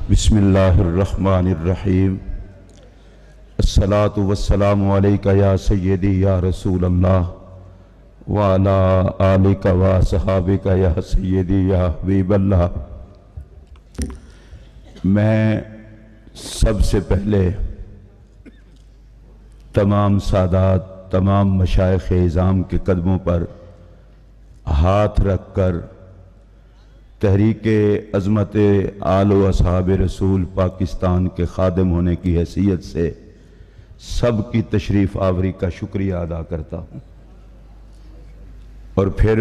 بسم اللہ الرحمن الرحیم الصلاۃ والسلام علیکہ یا سیدی یا رسول اللہ وعلا آلکہ و صحابکہ یا سیدی یا حبیب اللہ۔ میں سب سے پہلے تمام سادات، تمام مشائخ اعظام کے قدموں پر ہاتھ رکھ کر تحریک عظمت آل و اصحاب رسول پاکستان کے خادم ہونے کی حیثیت سے سب کی تشریف آوری کا شکریہ ادا کرتا ہوں۔ اور پھر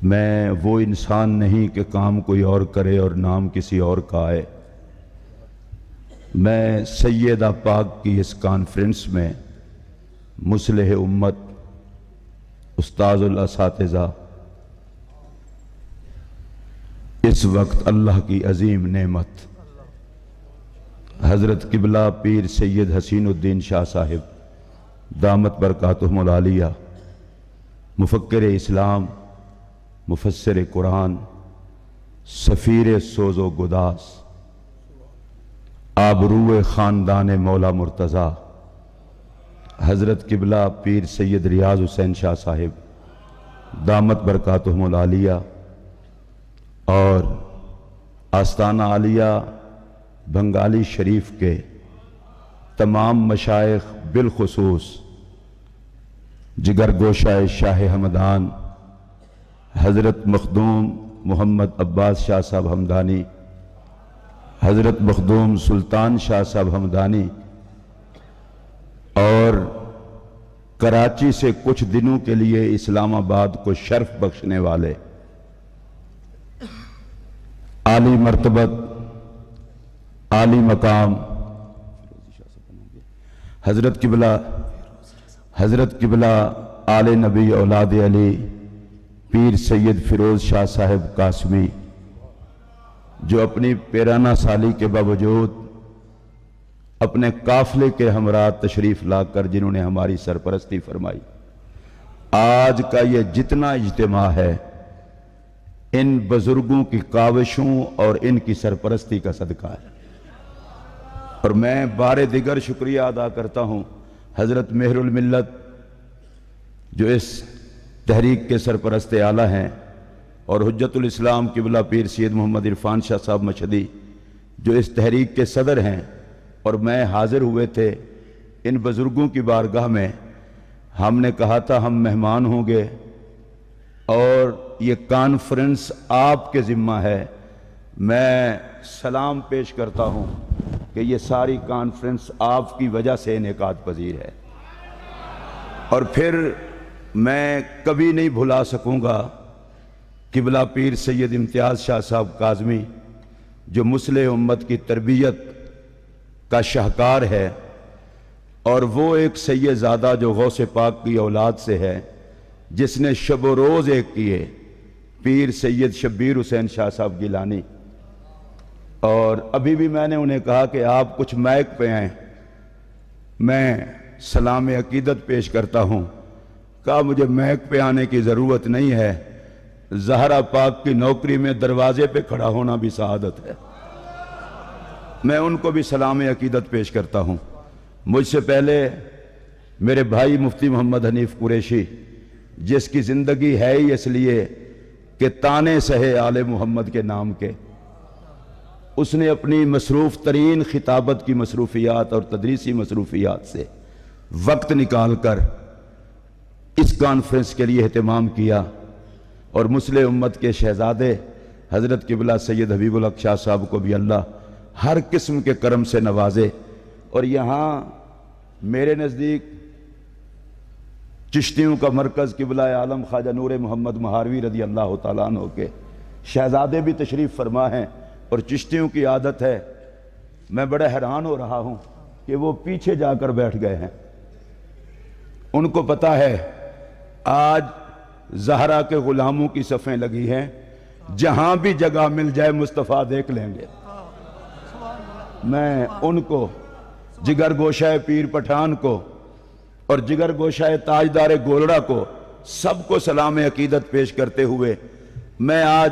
میں وہ انسان نہیں کہ کام کوئی اور کرے اور نام کسی اور کا آئے۔ میں سیدہ پاک کی اس کانفرنس میں مصلح امت، استاذ الاساتذہ، اس وقت اللہ کی عظیم نعمت حضرت قبلہ پیر سید حسین الدین شاہ صاحب دامت برکاتہم العالیہ، مفکر اسلام، مفسر قرآن، سفیر سوز و گداس، آبرو خاندان مولا مرتضیٰ، حضرت قبلہ پیر سید ریاض حسین شاہ صاحب دامت برکاتہم العالیہ، اور آستانہ عالیہ بنگالی شریف کے تمام مشائخ، بالخصوص جگر گوشہ شاہ ہمدان حضرت مخدوم محمد عباس شاہ صاحب ہمدانی، حضرت مخدوم سلطان شاہ صاحب ہمدانی، اور کراچی سے کچھ دنوں کے لیے اسلام آباد کو شرف بخشنے والے عالی مرتبت، عالی مقام حضرت قبلہ آل نبی اولاد علی پیر سید فیروز شاہ صاحب قاسمی، جو اپنی 13 سالی کے باوجود اپنے قافلے کے ہمراہ تشریف لا کر جنہوں نے ہماری سرپرستی فرمائی۔ آج کا یہ جتنا اجتماع ہے ان بزرگوں کی کاوشوں اور ان کی سرپرستی کا صدقہ ہے۔ اور میں بار دیگر شکریہ ادا کرتا ہوں حضرت مہر الملت جو اس تحریک کے سرپرست اعلیٰ ہیں، اور حجت الاسلام قبلہ پیر سید محمد عرفان شاہ صاحب مشہدی جو اس تحریک کے صدر ہیں، اور میں حاضر ہوئے تھے ان بزرگوں کی بارگاہ میں۔ ہم نے کہا تھا ہم مہمان ہوں گے اور یہ کانفرنس آپ کے ذمہ ہے۔ میں سلام پیش کرتا ہوں کہ یہ ساری کانفرنس آپ کی وجہ سے انعقاد پذیر ہے۔ اور پھر میں کبھی نہیں بھلا سکوں گا قبلہ پیر سید امتیاز شاہ صاحب کاظمی جو مصلح امت کی تربیت کا شاہکار ہے، اور وہ ایک سید زادہ جو غوث پاک کی اولاد سے ہے، جس نے شب و روز ایک کیے، پیر سید شبیر حسین شاہ صاحب گیلانی۔ اور ابھی بھی میں نے انہیں کہا کہ آپ کچھ مائک پہ آئیں، میں سلام عقیدت پیش کرتا ہوں۔ کہا مجھے مائک پہ آنے کی ضرورت نہیں ہے، زہرا پاک کی نوکری میں دروازے پہ کھڑا ہونا بھی سعادت ہے۔ میں ان کو بھی سلام عقیدت پیش کرتا ہوں۔ مجھ سے پہلے میرے بھائی مفتی محمد حنیف قریشی، جس کی زندگی ہے ہی اس لیے کہ تانے سہے آل محمد کے نام کے، اس نے اپنی مصروف ترین خطابت کی مصروفیات اور تدریسی مصروفیات سے وقت نکال کر اس کانفرنس کے لیے اہتمام کیا، اور مصلح امت کے شہزادے حضرت قبلہ سید حبیب الحق شاہ صاحب کو بھی اللہ ہر قسم کے کرم سے نوازے۔ اور یہاں میرے نزدیک چشتیوں کا مرکز قبلہ عالم خواجہ نور محمد مہاروی رضی اللہ تعالیٰ عنہ کے شہزادے بھی تشریف فرما ہیں، اور چشتیوں کی عادت ہے، میں بڑا حیران ہو رہا ہوں کہ وہ پیچھے جا کر بیٹھ گئے ہیں۔ ان کو پتا ہے آج زہرا کے غلاموں کی صفیں لگی ہیں، جہاں بھی جگہ مل جائے مصطفیٰ دیکھ لیں گے۔ میں ان کو، جگر گوشہ پیر پٹھان کو اور جگر گوشہ تاجدار گولڑا کو، سب کو سلام عقیدت پیش کرتے ہوئے میں آج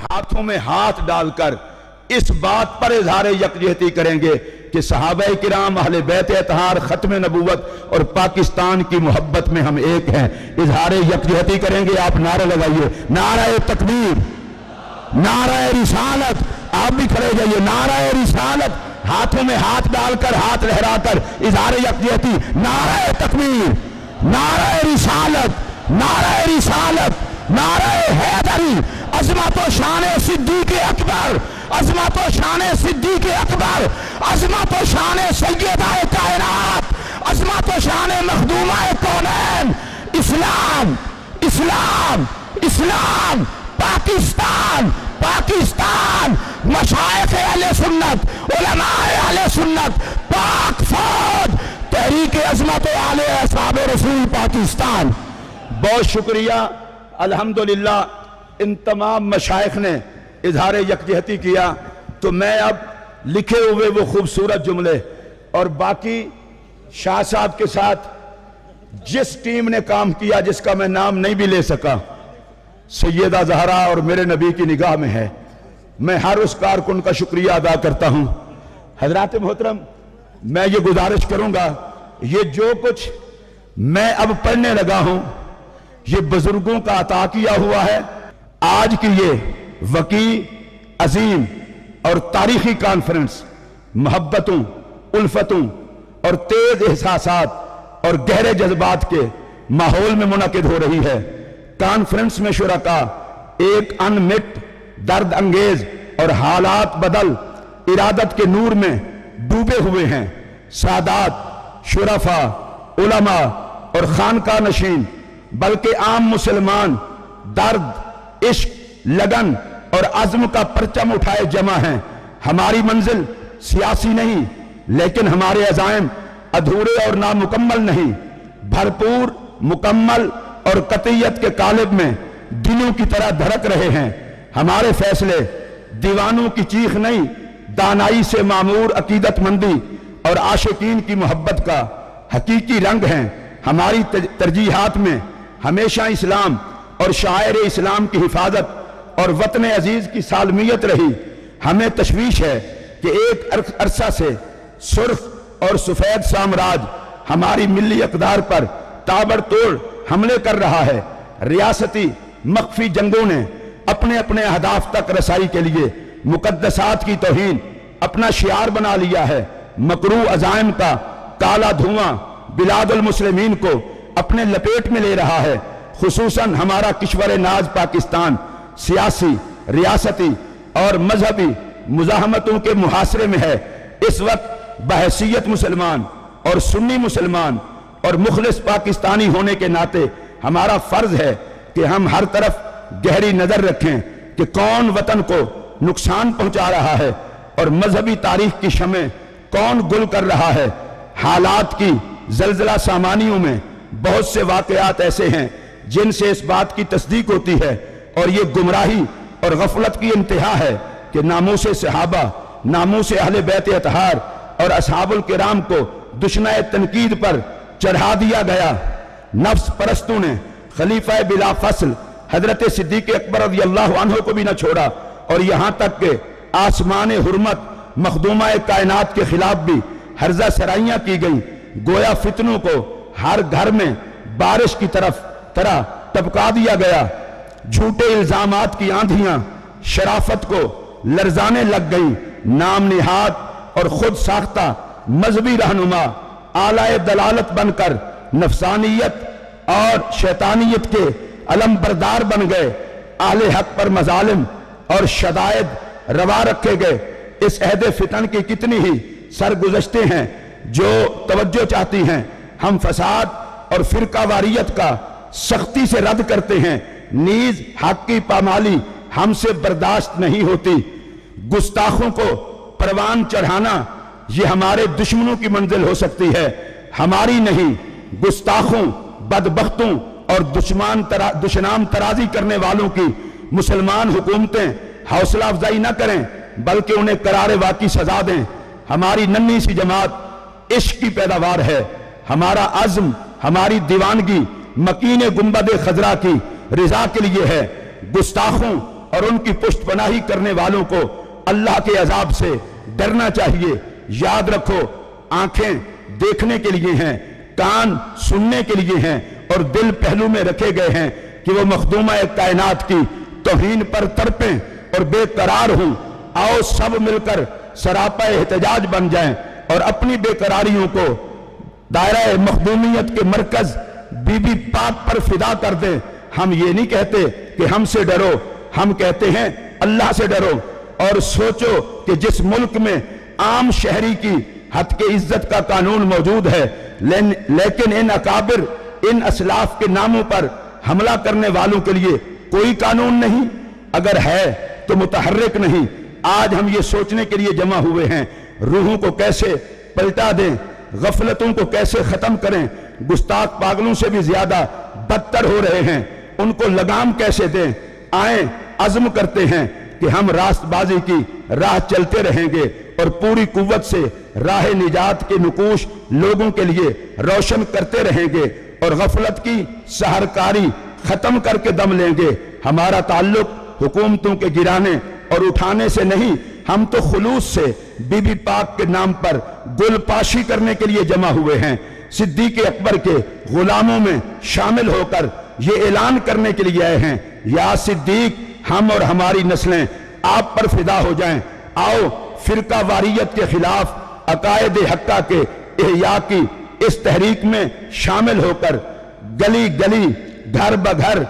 ہاتھوں میں ہاتھ ڈال کر اس بات پر اظہار یکجہتی کریں گے کہ صحابہ کرام اہل بیت اطہار ختم نبوت اور پاکستان کی محبت میں ہم ایک ہیں. اظہار یکجہتی کریں گے. آپ نعرہ لگائیے, نعرہ تکبیر, نعرہ رسالت. آپ بھی کھڑے جائیے, نعرہ رسالت. ہاتھوں میں ہاتھ ڈال کر, ہاتھ لہرا کر اظہار یکجہتی. نعرہ تکبیر, نعرہ رسالت, نعرہ رسالت, نعرہ حیدری. عظمت و شان صدیق اکبر, عظمت و شان صدیق اکبر, عظمت و شان سیدہ کائنات, عظمت و شان مخدومہ کونین. اسلام, اسلام, اسلام. پاکستان, پاکستان. مشائخ اہل سنت, علماء اہل سنت, پاک فوج, تحریک عظمت اہل اصحاب رسول پاکستان. بہت شکریہ. الحمدللہ ان تمام مشائخ نے اظہار یکجہتی کیا. تو میں اب لکھے ہوئے وہ خوبصورت جملے اور باقی شاہ صاحب کے ساتھ جس ٹیم نے کام کیا جس کا میں نام نہیں بھی لے سکا, سیدہ زہرا اور میرے نبی کی نگاہ میں ہے, میں ہر اس کارکن کا شکریہ ادا کرتا ہوں. حضرات محترم, میں یہ گزارش کروں گا, یہ جو کچھ میں اب پڑھنے لگا ہوں یہ بزرگوں کا عطا کیا ہوا ہے. آج کی یہ وقی, عظیم اور تاریخی کانفرنس محبتوں, الفتوں اور تیز احساسات اور گہرے جذبات کے ماحول میں منعقد ہو رہی ہے. کانفرنس میں شرکاء ایک انمٹ, درد انگیز اور حالات بدل ارادت کے نور میں ڈوبے ہوئے ہیں. سادات, شرفاء, علماء اور خانقاہ نشین بلکہ عام مسلمان درد, عشق, لگن اور عزم کا پرچم اٹھائے جمع ہیں. ہماری منزل سیاسی نہیں لیکن ہمارے عزائم ادھورے اور نامکمل نہیں, بھرپور, مکمل اور قطعیت کے قالب میں دلوں کی طرح دھڑک رہے ہیں. ہمارے فیصلے دیوانوں کی چیخ نہیں, دانائی سے معمور عقیدت مندی اور عاشقین کی محبت کا حقیقی رنگ ہیں. ہماری ترجیحات میں ہمیشہ اسلام اور شاعر اسلام کی حفاظت اور وطن عزیز کی سالمیت رہی. ہمیں تشویش ہے کہ ایک عرصہ سے سرخ اور سفید سامراج ہماری ملی اقدار پر تابڑ توڑ حملے کر رہا ہے. ریاستی مخفی جنگوں نے اپنے اپنے اہداف تک رسائی کے لیے مقدسات کی توہین اپنا شعار بنا لیا ہے. مکروہ عزائم کا کالا دھواں بلاد المسلمین کو اپنے لپیٹ میں لے رہا ہے. خصوصاً ہمارا کشور ناز پاکستان سیاسی, ریاستی اور مذہبی مزاحمتوں کے محاصرے میں ہے. اس وقت بحیثیت مسلمان اور سنی مسلمان اور مخلص پاکستانی ہونے کے ناطے ہمارا فرض ہے کہ ہم ہر طرف گہری نظر رکھیں کہ کون وطن کو نقصان پہنچا رہا ہے اور مذہبی تاریخ کی شمع کون گل کر رہا ہے. حالات کی زلزلہ سامانیوں میں بہت سے واقعات ایسے ہیں جن سے اس بات کی تصدیق ہوتی ہے اور یہ گمراہی اور غفلت کی انتہا ہے کہ ناموس صحابہ, ناموس اہل بیت اطہار اور اصحاب الکرام کو دشنہ تنقید پر چڑھا دیا گیا. نفس پرستوں نے خلیفہ بلا فصل حضرت صدیق اکبر رضی اللہ عنہ کو بھی نہ چھوڑا اور یہاں تک کہ آسمان حرمت مخدومہ کائنات کے خلاف بھی ہرزہ سرائیاں کی گئیں. گویا فتنوں کو ہر گھر میں بارش کی طرح ٹپکا دیا گیا. جھوٹے الزامات کی آندھیاں شرافت کو لرزانے لگ گئیں. نام نہاد اور خود ساختہ مذہبی رہنما آلائے دلالت بن کر نفسانیت اور شیطانیت کے علم بردار بن گئے. اہل حق پر مظالم اور شدائد روا رکھے گئے. اس عہد فتن کی کتنی ہی سرگزشتیں ہیں جو توجہ چاہتی ہیں. ہم فساد اور فرقہ واریت کا سختی سے رد کرتے ہیں, نیز حق کی پامالی ہم سے برداشت نہیں ہوتی. گستاخوں کو پروان چڑھانا یہ ہمارے دشمنوں کی منزل ہو سکتی ہے, ہماری نہیں. گستاخوں, بدبختوں اور دشنام ترازی کرنے والوں کی مسلمان حکومتیں حوصلہ افزائی نہ کریں بلکہ انہیں قرار واقعی سزا دیں. ہماری ننھی سی جماعت عشق کی پیداوار ہے. ہمارا عزم, ہماری دیوانگی مکین گنبد خضرا کی رضا کے لیے ہے. گستاخوں اور ان کی پشت پناہی کرنے والوں کو اللہ کے عذاب سے ڈرنا چاہیے۔ یاد رکھو، آنکھیں دیکھنے کے لیے ہیں، کان سننے کے لیے ہیں، اور دل پہلو میں رکھے گئے ہیں کہ وہ مخدومہ کائنات کی توہین پر تڑپیں اور بے قرار ہوں۔ آؤ سب مل کر سراپا احتجاج بن جائیں اور اپنی بے قراریوں کو دائرہ مخدومیت کے مرکز بی بی پاک پر فدا کر دیں۔ ہم یہ نہیں کہتے کہ ہم سے ڈرو، ہم کہتے ہیں اللہ سے ڈرو، اور سوچو کہ جس ملک میں عام شہری کی حد کے عزت کا قانون موجود ہے، لیکن ان اکابر، ان اسلاف کے ناموں پر حملہ کرنے والوں کے لیے کوئی قانون نہیں، اگر ہے تو متحرک نہیں۔ آج ہم یہ سوچنے کے لیے جمع ہوئے ہیں، روحوں کو کیسے پلٹا دیں، غفلتوں کو کیسے ختم کریں، گستاخ پاگلوں سے بھی زیادہ بدتر ہو رہے ہیں، ان کو لگام کیسے دیں۔ آئیں عزم کرتے ہیں کہ ہم راست بازی کی راہ چلتے رہیں گے اور پوری قوت سے راہ نجات کے نقوش لوگوں کے لیے روشن کرتے رہیں گے، اور غفلت کی سحرکاری ختم کر کے دم لیں گے۔ ہمارا تعلق حکومتوں کے گرانے اور اٹھانے سے نہیں، ہم تو خلوص سے بی بی پاک کے نام پر گل پاشی کرنے کے لیے جمع ہوئے ہیں۔ صدیق اکبر کے غلاموں میں شامل ہو کر یہ اعلان کرنے کے لیے آئے ہیں، یا صدیق، ہم اور ہماری نسلیں آپ پر فدا ہو جائیں۔ آؤ فرقہ واریت کے خلاف عقائد حقہ کے احیاء کی اس تحریک میں شامل ہو کر گلی گلی، گھر بگھر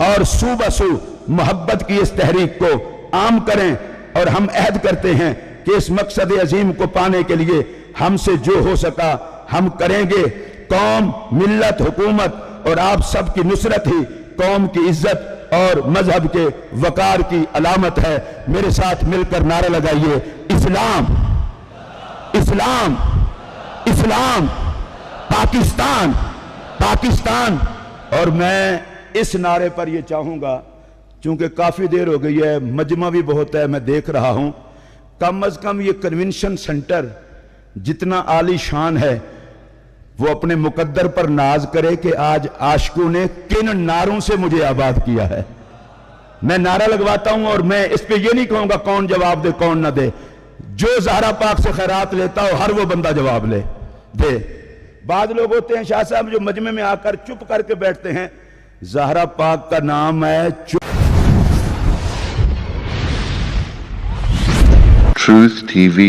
اور سو بسو محبت کی اس تحریک کو عام کریں، اور ہم عہد کرتے ہیں کہ اس مقصد عظیم کو پانے کے لیے ہم سے جو ہو سکا ہم کریں گے۔ قوم، ملت، حکومت اور آپ سب کی نصرت ہی قوم کی عزت اور مذہب کے وقار کی علامت ہے۔ میرے ساتھ مل کر نعرہ لگائیے، اسلام، اسلام، اسلام، پاکستان، پاکستان۔ اور میں اس نعرے پر یہ چاہوں گا، چونکہ کافی دیر ہو گئی ہے، مجمع بھی بہت ہے، میں دیکھ رہا ہوں، کم از کم یہ کنونشن سنٹر جتنا عالی شان ہے وہ اپنے مقدر پر ناز کرے کہ آج عاشقوں نے کن نعروں سے مجھے آباد کیا ہے۔ میں نعرہ لگواتا ہوں اور میں اس پہ یہ نہیں کہوں گا کون جواب دے کون نہ دے، جو زہرا پاک سے خیرات لیتا ہو ہر وہ بندہ جواب لے دے۔ بعض لوگ ہوتے ہیں شاہ صاحب جو مجمع میں آ کر چپ کر کے بیٹھتے ہیں، زہرا پاک کا نام ہے Truth TV